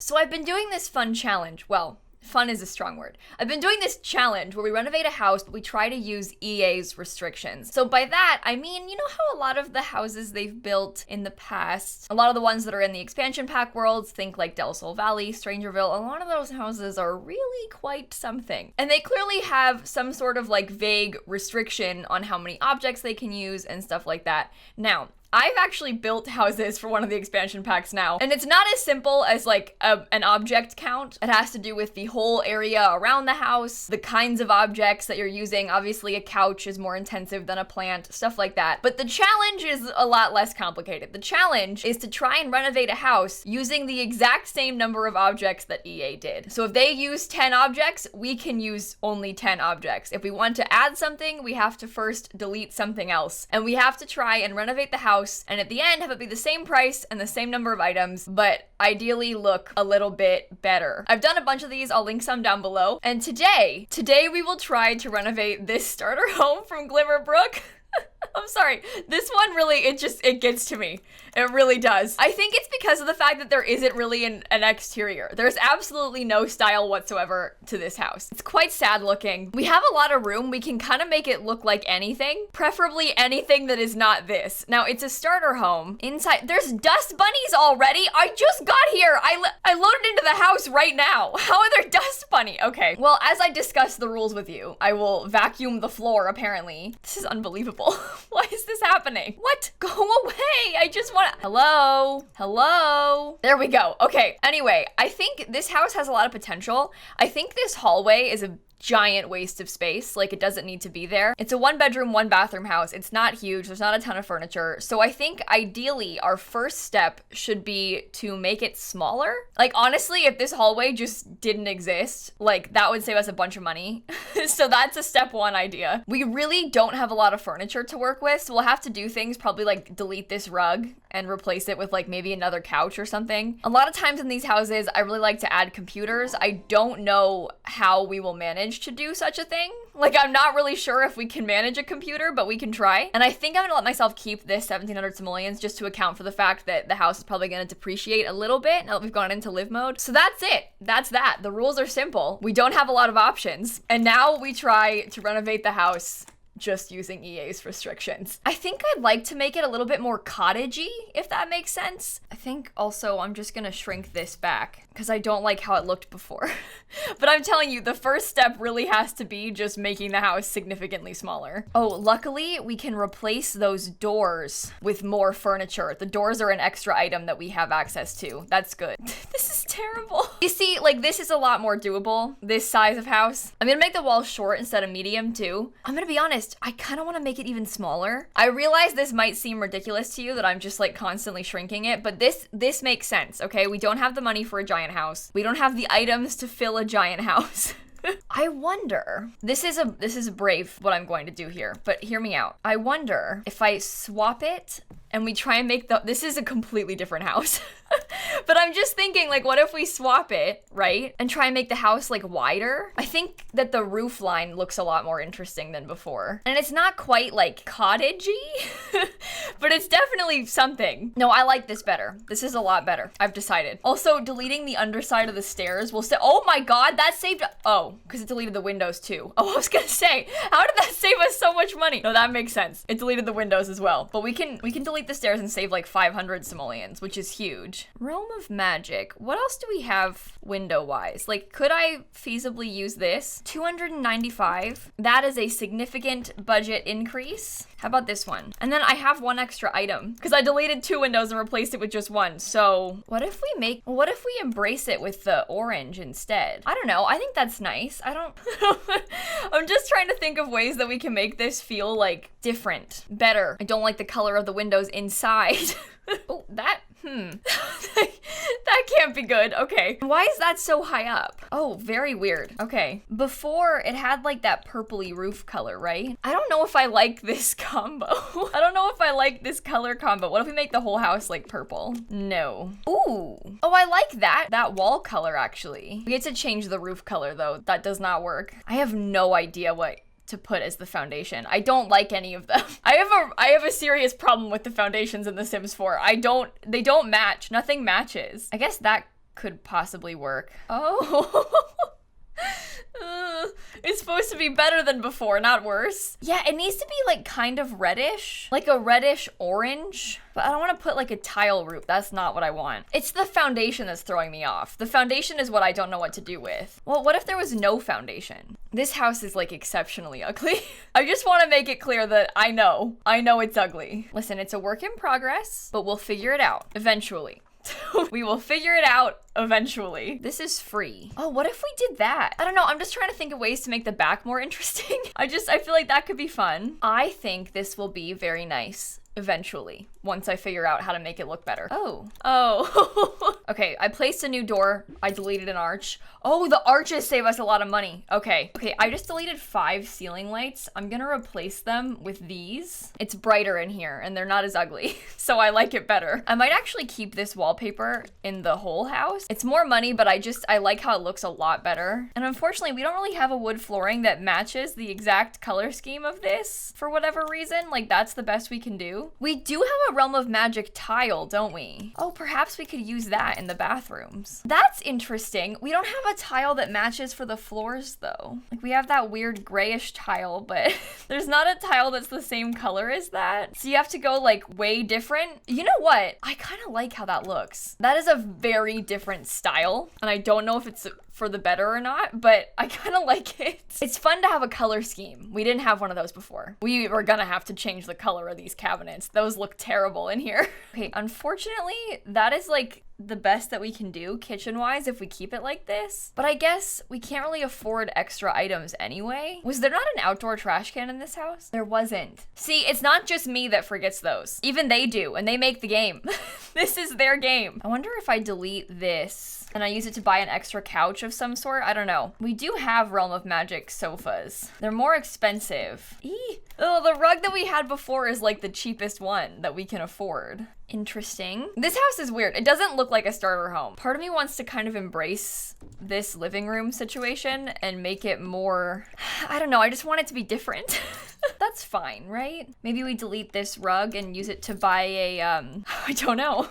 So I've been doing this fun challenge. Well, fun is a strong word. I've been doing this challenge where we renovate a house, but we try to use EA's restrictions. So by that, I mean, you know how a lot of the houses they've built in the past, a lot of the ones that are in the expansion pack worlds, think like Del Sol Valley, Strangerville, a lot of those houses are really quite something. And they clearly have some sort of like vague restriction on how many objects they can use and stuff like that. Now, I've actually built houses for one of the expansion packs now, and it's not as simple as like an object count. It has to do with the whole area around the house, the kinds of objects that you're using. Obviously, a couch is more intensive than a plant, stuff like that. But the challenge is a lot less complicated. The challenge is to try and renovate a house using the exact same number of objects that EA did. So if they use 10 objects, we can use only 10 objects. If we want to add something, we have to first delete something else, and we have to try and renovate the house and at the end have it be the same price and the same number of items, but ideally look a little bit better. I've done a bunch of these, I'll link some down below. And today we will try to renovate this starter home from Glimmerbrook. I'm sorry, this one really, it gets to me. It really does. I think it's because of the fact that there isn't really an exterior. There's absolutely no style whatsoever to this house. It's quite sad looking. We have a lot of room. We can kind of make it look like anything, preferably anything that is not this. Now, it's a starter home. Inside, there's dust bunnies already. I just got here. I loaded into the house right now. How are there dust bunny? Okay, well, as I discuss the rules with you, I will vacuum the floor, apparently. This is unbelievable. Why is this happening? What? Go away. I just want to... Hello? Hello? There we go. Okay. Anyway, I think this house has a lot of potential. I think this hallway is a giant waste of space. Like, it doesn't need to be there. It's a 1-bedroom, 1-bathroom house. It's not huge. There's not a ton of furniture. So I think ideally our first step should be to make it smaller. Like, honestly, if this hallway just didn't exist, like, that would save us a bunch of money. So that's a step one idea. We really don't have a lot of furniture to work with, so we'll have to do things, probably like delete this rug and replace it with like maybe another couch or something. A lot of times in these houses, I really like to add computers. I don't know how we will manage to do such a thing. Like, I'm not really sure if we can manage a computer, but we can try. And I think I'm gonna let myself keep this 1700 simoleons just to account for the fact that the house is probably gonna depreciate a little bit now that we've gone into live mode. So that's it. That's that. The rules are simple. We don't have a lot of options. And now we try to renovate the house just using EA's restrictions. I think I'd like to make it a little bit more cottagey, if that makes sense. I think also I'm just gonna shrink this back because I don't like how it looked before. But I'm telling you, the first step really has to be just making the house significantly smaller. Oh, luckily we can replace those doors with more furniture. The doors are an extra item that we have access to. That's good. This is terrible. You see, like, this is a lot more doable, this size of house. I'm gonna make the walls short instead of medium too. I'm gonna be honest, I kind of want to make it even smaller. I realize this might seem ridiculous to you that I'm just like constantly shrinking it, but this makes sense, okay? We don't have the money for a giant house. We don't have the items to fill a giant house. I wonder, this is brave what I'm going to do here, but hear me out. I wonder if I swap it and we try and make this is a completely different house. But I'm just thinking, like, what if we swap it, right? And try and make the house like wider? I think that the roof line looks a lot more interesting than before. And it's not quite like cottagey, but it's definitely something. No, I like this better. This is a lot better. I've decided. Also, deleting the underside of the stairs will oh my God, that saved, oh, because it deleted the windows too. Oh, I was gonna say, how did that save us so much money? No, that makes sense. It deleted the windows as well. But we can delete the stairs and save like 500 simoleons, which is huge. Realm of Magic. What else do we have window-wise? Like, could I feasibly use this? 295. That is a significant budget increase. How about this one? And then I have one extra item because I deleted 2 windows and replaced it with just one. So what if we embrace it with the orange instead? I don't know. I think that's nice. I'm just trying to think of ways that we can make this feel like different, better. I don't like the color of the windows inside. Oh, that can't be good. Okay. Why is that so high up? Oh, very weird. Okay. Before, it had like that purpley roof color, right? I don't know if I like this combo. I don't know if I like this color combo. What if we make the whole house like purple? No. Ooh. Oh, I like that wall color, actually. We get to change the roof color, though. That does not work. I have no idea what to put as the foundation. I don't like any of them. I have a serious problem with the foundations in The Sims 4. They don't match. Nothing matches. I guess that could possibly work. Oh. It's supposed to be better than before, not worse. Yeah, it needs to be like kind of reddish, like a reddish orange, but I don't want to put like a tile roof. That's not what I want. It's the foundation that's throwing me off. The foundation is what I don't know what to do with. Well, what if there was no foundation? This house is like exceptionally ugly. I just want to make it clear that I know it's ugly. Listen, it's a work in progress, but we'll figure it out eventually. We will figure it out eventually. This is free. Oh, what if we did that? I don't know. I'm just trying to think of ways to make the back more interesting. I feel like that could be fun. I think this will be very nice eventually, once I figure out how to make it look better. Oh. Okay, I placed a new door. I deleted an arch. Oh, the arches save us a lot of money. Okay, I just deleted 5 ceiling lights. I'm gonna replace them with these. It's brighter in here and they're not as ugly, so I like it better. I might actually keep this wallpaper in the whole house. It's more money, but I like how it looks a lot better. And unfortunately, we don't really have a wood flooring that matches the exact color scheme of this for whatever reason. Like, that's the best we can do. We do have a Realm of Magic tile, don't we? Oh, perhaps we could use that in the bathrooms. That's interesting. We don't have a tile that matches for the floors though. Like, we have that weird grayish tile, but there's not a tile that's the same color as that. So you have to go like way different. You know what? I kind of like how that looks. That is a very different style, and I don't know if it's for the better or not, but I kind of like it. It's fun to have a color scheme. We didn't have one of those before. We were gonna have to change the color of these cabinets. Those look terrible in here. Okay, unfortunately, that is like the best that we can do kitchen-wise if we keep it like this. But I guess we can't really afford extra items anyway. Was there not an outdoor trash can in this house? There wasn't. See, it's not just me that forgets those. Even they do, and they make the game. This is their game. I wonder if I delete this and I use it to buy an extra couch of some sort. I don't know. We do have Realm of Magic sofas. They're more expensive. Oh, the rug that we had before is like the cheapest one that we can afford. Interesting. This house is weird. It doesn't look like a starter home. Part of me wants to kind of embrace this living room situation and make it more, I don't know, I just want it to be different. That's fine, right? Maybe we delete this rug and use it to buy a, I don't know.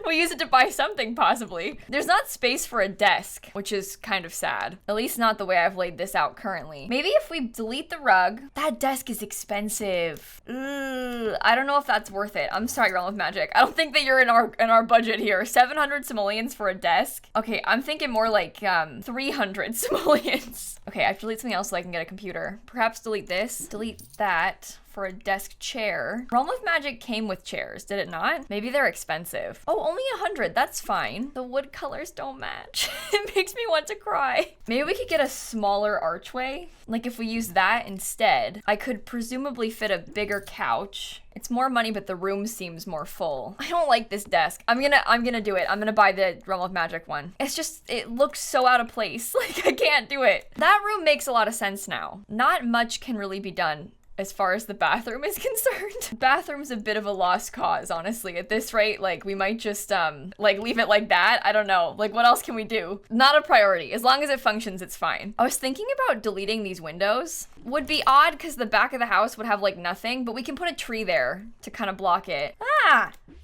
We'll use it to buy something possibly. There's not space for a desk, which is kind of sad. At least not the way I've laid this out currently. Maybe if we delete the rug, that desk is expensive. I don't know if that's worth it. I'm sorry, Realm of Magic. I don't think that you're in our budget here. 700 simoleons for a desk. Okay, I'm thinking more like 300 simoleons. Okay, I have to delete something else so I can get a computer. Perhaps delete this. Delete that for a desk chair. Realm of Magic came with chairs, did it not? Maybe they're expensive. Oh, only 100, that's fine. The wood colors don't match. It makes me want to cry. Maybe we could get a smaller archway. Like if we use that instead, I could presumably fit a bigger couch. It's more money, but the room seems more full. I don't like this desk. I'm gonna do it. I'm gonna buy the Realm of Magic one. It's just, it looks so out of place. Like I can't do it. That room makes a lot of sense now. Not much can really be done as far as the bathroom is concerned. Bathroom's a bit of a lost cause, honestly. At this rate, like, we might just, like, leave it like that. I don't know. Like, what else can we do? Not a priority. As long as it functions, it's fine. I was thinking about deleting these windows. Would be odd because the back of the house would have, like, nothing, but we can put a tree there to kind of block it.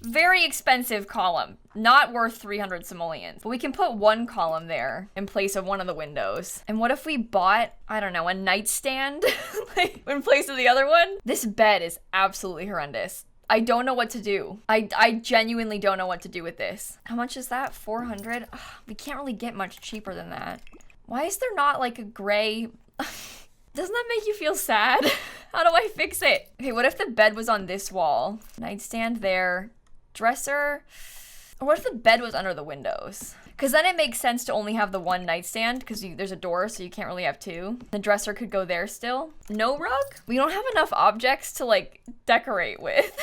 Very expensive column. Not worth 300 simoleons. But we can put one column there in place of one of the windows. And what if we bought, I don't know, a nightstand like, in place of the other one? This bed is absolutely horrendous. I don't know what to do. I genuinely don't know what to do with this. How much is that? 400? Ugh, we can't really get much cheaper than that. Why is there not like a gray... Doesn't that make you feel sad? How do I fix it? Okay, what if the bed was on this wall? Nightstand there. Dresser. Or what if the bed was under the windows? Because then it makes sense to only have the one nightstand because there's a door, so you can't really have two. The dresser could go there still. No rug? We don't have enough objects to like decorate with.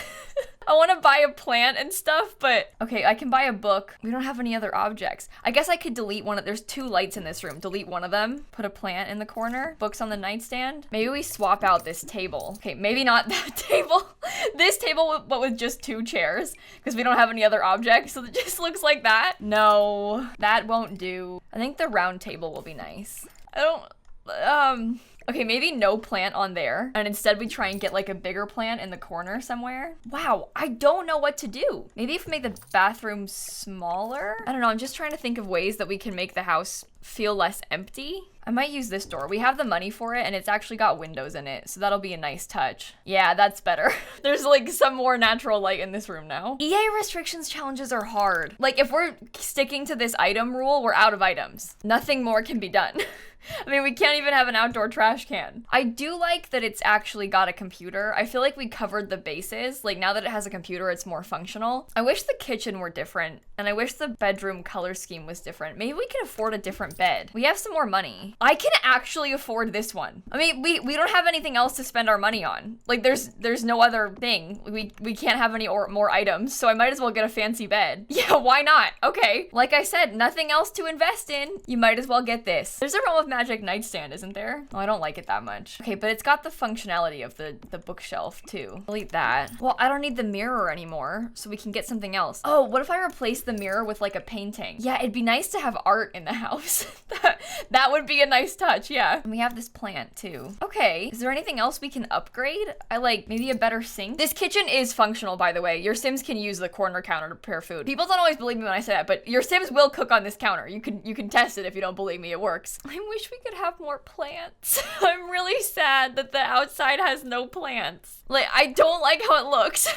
I want to buy a plant and stuff, but okay, I can buy a book. We don't have any other objects. I guess I could delete one of, there's 2 lights in this room. Delete one of them, put a plant in the corner, books on the nightstand. Maybe we swap out this table. Okay, maybe not that table. This table, but with just 2 chairs because we don't have any other objects, so it just looks like that. No, that won't do. I think the round table will be nice. Okay, maybe no plant on there. And instead we try and get like a bigger plant in the corner somewhere. Wow, I don't know what to do. Maybe if we make the bathroom smaller? I don't know, I'm just trying to think of ways that we can make the house feel less empty. I might use this door. We have the money for it and it's actually got windows in it, so that'll be a nice touch. Yeah, that's better. There's like some more natural light in this room now. EA restrictions challenges are hard. Like if we're sticking to this item rule, we're out of items. Nothing more can be done. I mean, we can't even have an outdoor trash can. I do like that it's actually got a computer. I feel like we covered the bases. Like now that it has a computer, it's more functional. I wish the kitchen were different, and I wish the bedroom color scheme was different. Maybe we can afford a different bed. We have some more money. I can actually afford this one. I mean, we don't have anything else to spend our money on. Like there's no other thing. We can't have any more items, so I might as well get a fancy bed. Yeah, why not? Okay. Like I said, nothing else to invest in. You might as well get this. There's a Realm of Magic nightstand, isn't there? Oh, I don't like it that much. Okay, but it's got the functionality of the bookshelf too. Delete that. Well, I don't need the mirror anymore, so we can get something else. Oh, what if I replace the mirror with like a painting? Yeah, it'd be nice to have art in the house. That would be a nice touch, yeah. And we have this plant too. Okay, is there anything else we can upgrade? I like maybe a better sink. This kitchen is functional, by the way. Your Sims can use the corner counter to prepare food. People don't always believe me when I say that, but your Sims will cook on this counter. You can test it if you don't believe me, it works. I wish we could have more plants. I'm really sad that the outside has no plants. Like, I don't like how it looks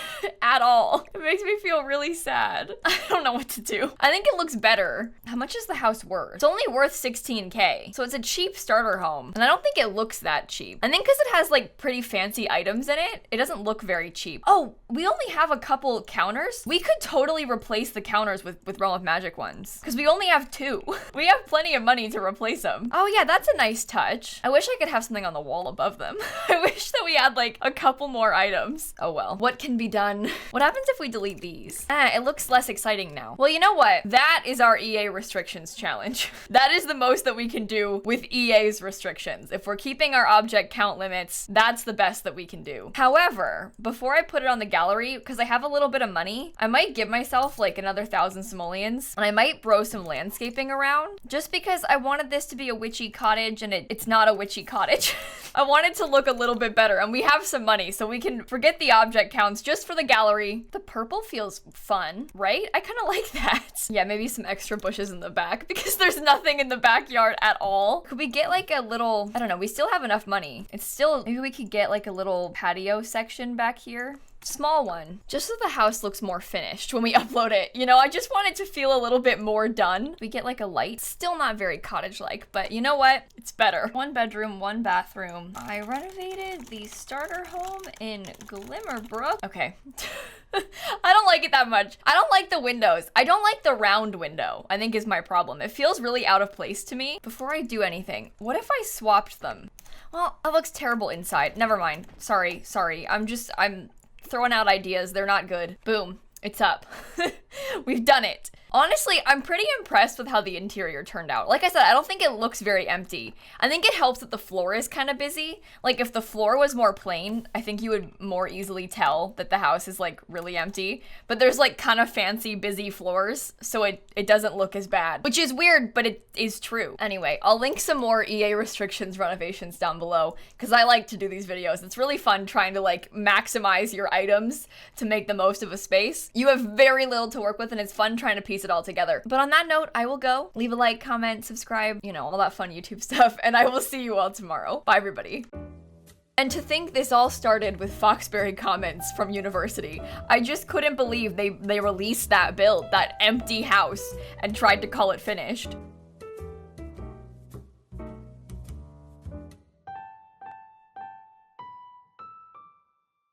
at all. It makes me feel really sad. I don't know what to do. I think it looks better. How much is the house worth? It's only worth 16K. So it's a cheap starter home. And I don't think it looks that cheap. I think because it has like pretty fancy items in it, it doesn't look very cheap. Oh, we only have a couple counters. We could totally replace the counters with Realm of Magic ones. Because we only have 2. We have plenty of money to replace them. Oh yeah, that's a nice touch. I wish I could have something on the wall above them. I wish that we had like a couple more items. Oh well, what can be done? What happens if we delete these? It looks less exciting now. Well, you know what? That is our EA restrictions challenge. That is the most that we can do with EA's restrictions. If we're keeping our object count limits, that's the best that we can do. However, before I put it on the gallery, because I have a little bit of money, I might give myself like another 1,000 simoleons, and I might bro some landscaping around, just because I wanted this to be a witchy cottage, and it's not a witchy cottage. I want it to look a little bit better, and we have some money, so we can forget the object counts just for the gallery. The purple feels fun, right? I kind of like that. Yeah, maybe some extra bushes in the back, because there's nothing in the backyard at all. Could we get like a little, I don't know, we still have enough money. It's still, maybe we could get like a little patio section back here. Small one, just so the house looks more finished when we upload it. You know, I just want it to feel a little bit more done. We get like a light. Still not very cottage-like, but you know what? It's better. 1 bedroom, 1 bathroom. I renovated the starter home in Glimmerbrook. Okay. I don't like it that much. I don't like the windows. I don't like the round window, I think is my problem. It feels really out of place to me. Before I do anything, what if I swapped them? Well, it looks terrible inside. Never mind. Sorry. I'm throwing out ideas. They're not good. Boom. It's up. We've done it. Honestly, I'm pretty impressed with how the interior turned out. Like I said, I don't think it looks very empty. I think it helps that the floor is kind of busy. Like if the floor was more plain, I think you would more easily tell that the house is like really empty. But there's like kind of fancy, busy floors, so it doesn't look as bad. Which is weird, but it is true. Anyway, I'll link some more EA restrictions renovations down below, because I like to do these videos. It's really fun trying to like maximize your items to make the most of a space. You have very little to work with, and it's fun trying to piece it all together. But on that note, I will go. Leave a like, comment, subscribe, you know, all that fun YouTube stuff, and I will see you all tomorrow. Bye, everybody. And to think this all started with Foxberry comments from university. I just couldn't believe they released that build, that empty house, and tried to call it finished.